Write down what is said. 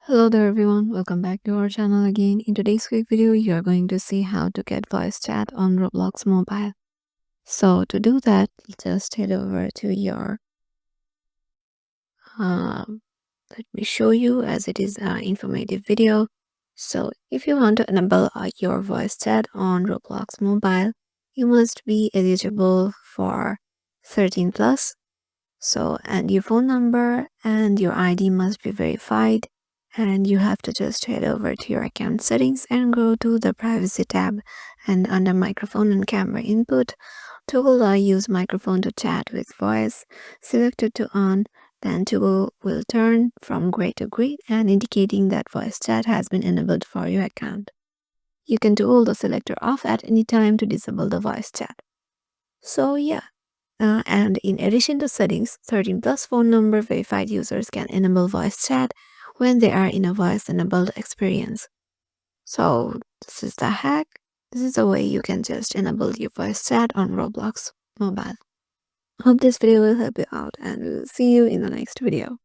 Hello there everyone, welcome back to our channel again. In today's quick video, you are going to see how to get voice chat on Roblox mobile. So to do that, just head over to your, um, let me show you as it is an informative video. So if you want to enable your voice chat on Roblox mobile, you must be eligible for 13 plus. So, and your phone number and your ID must be verified. And you have to just head over to your account settings and go to the privacy tab. And under microphone and camera input, toggle use microphone to chat with voice. Select it to on, then toggle will turn from gray to green and indicating that voice chat has been enabled for your account. You can toggle the selector off at any time to disable the voice chat. So yeah. And in addition to settings, 13 plus phone number verified users can enable voice chat when they are in a voice enabled experience. So this is the hack. This is a way you can just enable your voice chat on Roblox mobile. Hope this video will help you out and we'll see you in the next video.